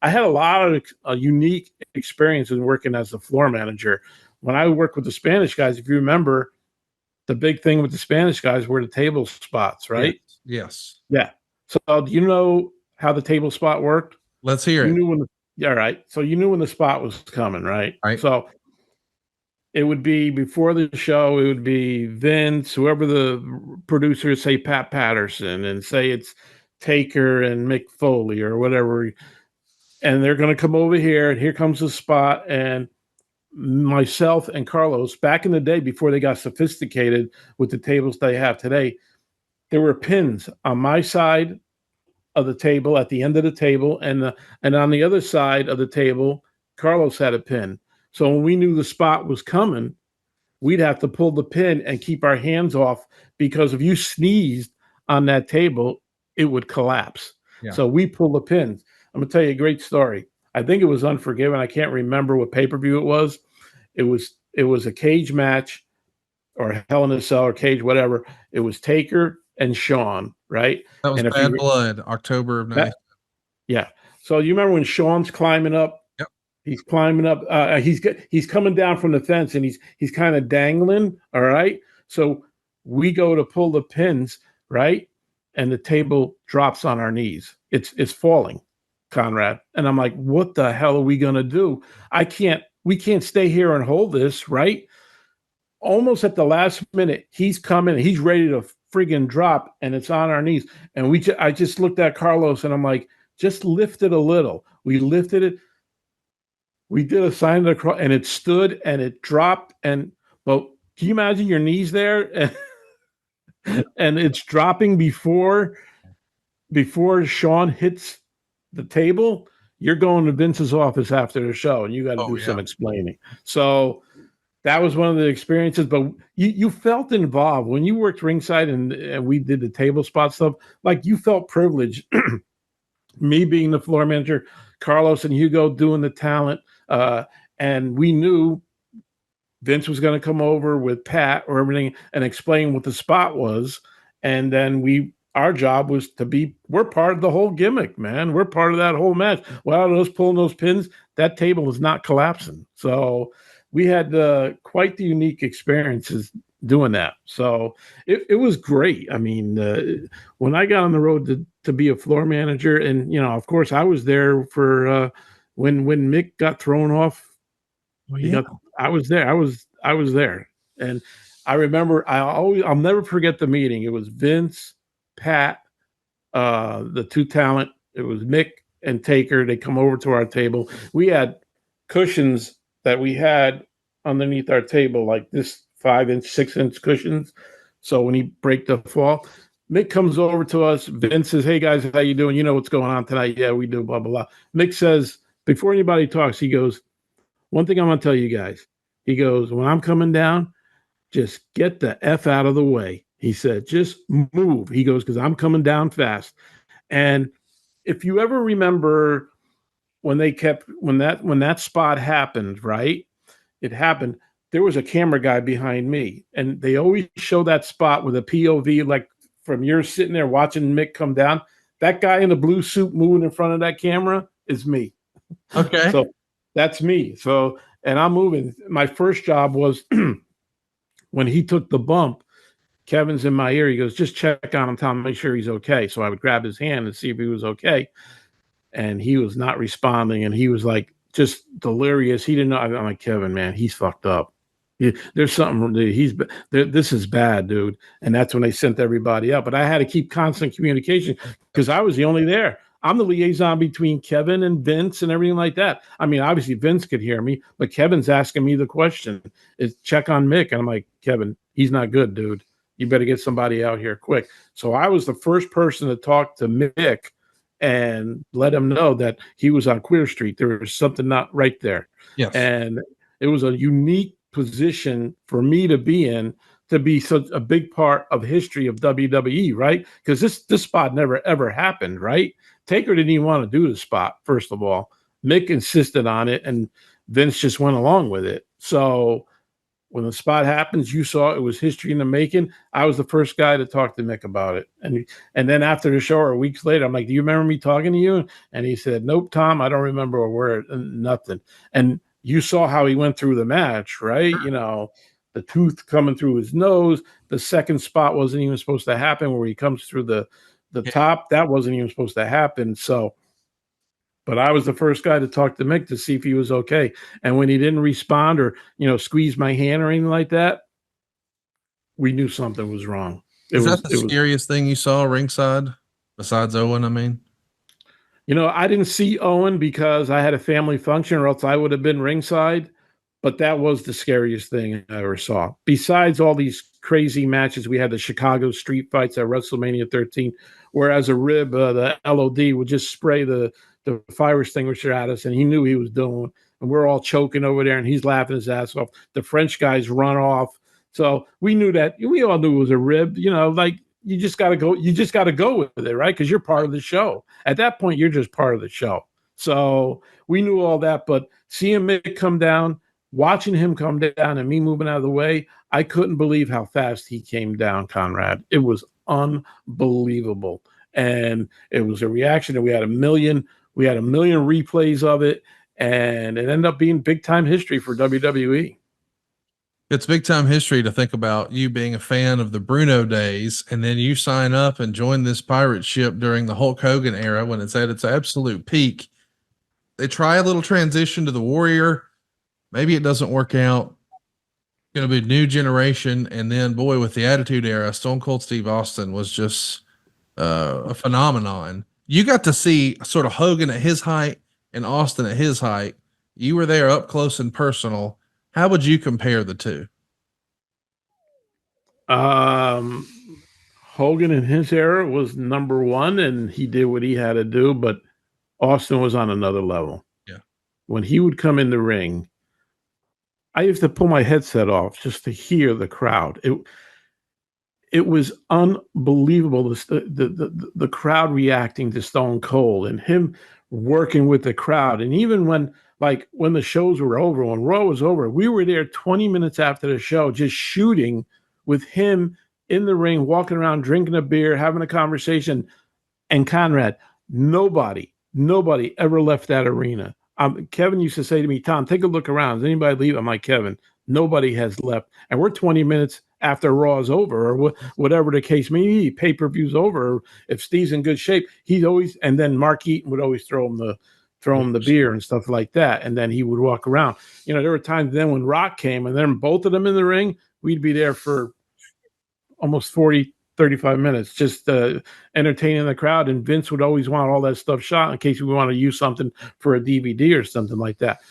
I had a lot of unique experiences working as the floor manager. When I worked with the Spanish guys, if you remember, the big thing with the Spanish guys were the table spots, right? Yes. Yeah. So do you know how the table spot worked? Let's hear You it. knew when yeah, right. So you knew when the spot was coming, right? Right. So it would be before the show, it would be Vince, whoever the producers, say Pat Patterson, and say it's Taker and Mick Foley or whatever. And they're going to come over here, and here comes the spot. And myself and Carlos, back in the day before they got sophisticated with the tables they have today, there were pins on my side of the table, at the end of the table, and on the other side of the table, Carlos had a pin. So when we knew the spot was coming, we'd have to pull the pin and keep our hands off, because if you sneezed on that table, it would collapse. Yeah. So we pull the pins. I'm gonna tell you a great story. I think it was Unforgiven. I can't remember what pay-per-view it was. It was a cage match, or Hell in a Cell, or cage, whatever. It was Taker and Shawn, right? That was and if Bad you, Blood, October of 90. yeah. So you remember when Shawn's climbing up? Yep. He's climbing up. He's coming down from the fence, and he's kind of dangling. All right. So we go to pull the pins, right, and the table drops on our knees. It's falling, Conrad. And I'm like, what the hell are we gonna do? We can't stay here and hold this, right? Almost at the last minute, he's coming. He's ready to friggin' drop, and it's on our knees. And I just looked at Carlos, and I'm like, just lift it a little. We lifted it. We did a sign of the cross, and it stood, and it dropped. But can you imagine your knees there, and it's dropping before Shawn hits the table? You're going to Vince's office after the show, and you got to do some explaining. So that was one of the experiences. But you felt involved when you worked ringside, and we did the table spot stuff. Like, you felt privileged. Me being the floor manager, Carlos and Hugo doing the talent, and we knew Vince was going to come over with Pat or everything and explain what the spot was. And then our job was we're part of the whole gimmick, man. We're part of that whole match. While those pulling those pins, that table was not collapsing. So we had quite the unique experiences doing that. So it was great. I mean, when I got on the road to be a floor manager, and, of course I was there for when Mick got thrown off. I was there. I was there. And I remember, I'll never forget the meeting. It was Vince, Pat, the two talent. It was Mick and Taker. They come over to our table. We had cushions that we had underneath our table, like this 5-inch, 6-inch cushions. So when he break the fall, Mick comes over to us. Vince says, "Hey guys, how you doing? You know what's going on tonight?" "Yeah, we do." Blah blah blah. Mick says, before anybody talks, he goes, "One thing I'm gonna tell you guys." He goes, "When I'm coming down, just get the F out of the way." He said, "Just move." He goes, "Because I'm coming down fast." And if you ever remember when that spot happened, right? It happened. There was a camera guy behind me, and they always show that spot with a POV, like from you're sitting there watching Mick come down. That guy in the blue suit moving in front of that camera is me. Okay. So that's me. So, and I'm moving. My first job was when he took the bump, Kevin's in my ear. He goes, "Just check on him, tell him, make sure he's okay." So I would grab his hand and see if he was okay. And he was not responding. And he was like, just delirious. He didn't know. I'm like, "Kevin, man, he's fucked up. There's something. This is bad, dude." And that's when they sent everybody up. But I had to keep constant communication because I was the only there. I'm the liaison between Kevin and Vince and everything like that. I mean, obviously Vince could hear me, but Kevin's asking me the question, is check on Mick. And I'm like, "Kevin, he's not good, dude. You better get somebody out here quick." So I was the first person to talk to Mick and let him know that he was on Queer Street. There was something not right there. Yes. And it was a unique position for me to be in, to be such a big part of history of WWE, right? Because this spot never ever happened, right? Taker didn't even want to do the spot, first of all. Mick insisted on it, and Vince just went along with it. So when the spot happens, you saw it was history in the making. I was the first guy to talk to Mick about it. And then after the show or weeks later, I'm like, do you remember me talking to you? And he said, nope, Tom, I don't remember a word, nothing. And you saw how he went through the match, right? You know, the tooth coming through his nose. The second spot wasn't even supposed to happen where he comes through the top. That wasn't even supposed to happen. So, but I was the first guy to talk to Mick to see if he was okay. And when he didn't respond or, you know, squeeze my hand or anything like that, we knew something was wrong. Is that the scariest thing you saw ringside besides Owen? I mean, you know, I didn't see Owen because I had a family function or else I would have been ringside. But that was the scariest thing I ever saw. Besides all these crazy matches, we had the Chicago street fights at WrestleMania 13, where as a rib, the LOD would just spray the fire extinguisher at us, and he knew he was doing. And we're all choking over there, and he's laughing his ass off. The French guys run off. So we knew that. We all knew it was a rib. You know, like you just got to go. You just got to go with it, right? Because you're part of the show. At that point, you're just part of the show. So we knew all that. But seeing Mick come down, watching him come down and me moving out of the way, I couldn't believe how fast he came down, Conrad. It was unbelievable. And it was a reaction, and we had a million replays of it, and it ended up being big time history for WWE. It's big time history to think about you being a fan of the Bruno days, and then you sign up and join this pirate ship during the Hulk Hogan era when it's at its absolute peak. They try a little transition to the Warrior. Maybe it doesn't work out. Going to be a new generation. And then, boy, with the Attitude Era, Stone Cold Steve Austin was just a phenomenon. You got to see sort of Hogan at his height and Austin at his height. You were there up close and personal. How would you compare the two? Hogan in his era was number one, and he did what he had to do, but Austin was on another level. Yeah. When he would come in the ring, I used to pull my headset off just to hear the crowd. It was unbelievable, the crowd reacting to Stone Cold and him working with the crowd. And even when the shows were over, when Raw was over, we were there 20 minutes after the show just shooting with him in the ring, walking around, drinking a beer, having a conversation. And Conrad, nobody ever left that arena. Kevin used to say to me, Tom, take a look around. Does anybody leave? I'm like, Kevin, nobody has left. And we're 20 minutes after Raw is over, or whatever the case may be, pay-per-view's over. Or if Steve's in good shape, he's always, and then Mark Eaton would always throw him the beer and stuff like that. And then he would walk around. You know, there were times then when Rock came and then both of them in the ring, we'd be there for almost 40, 35 minutes, just entertaining the crowd. And Vince would always want all that stuff shot in case we want to use something for a DVD or something like that.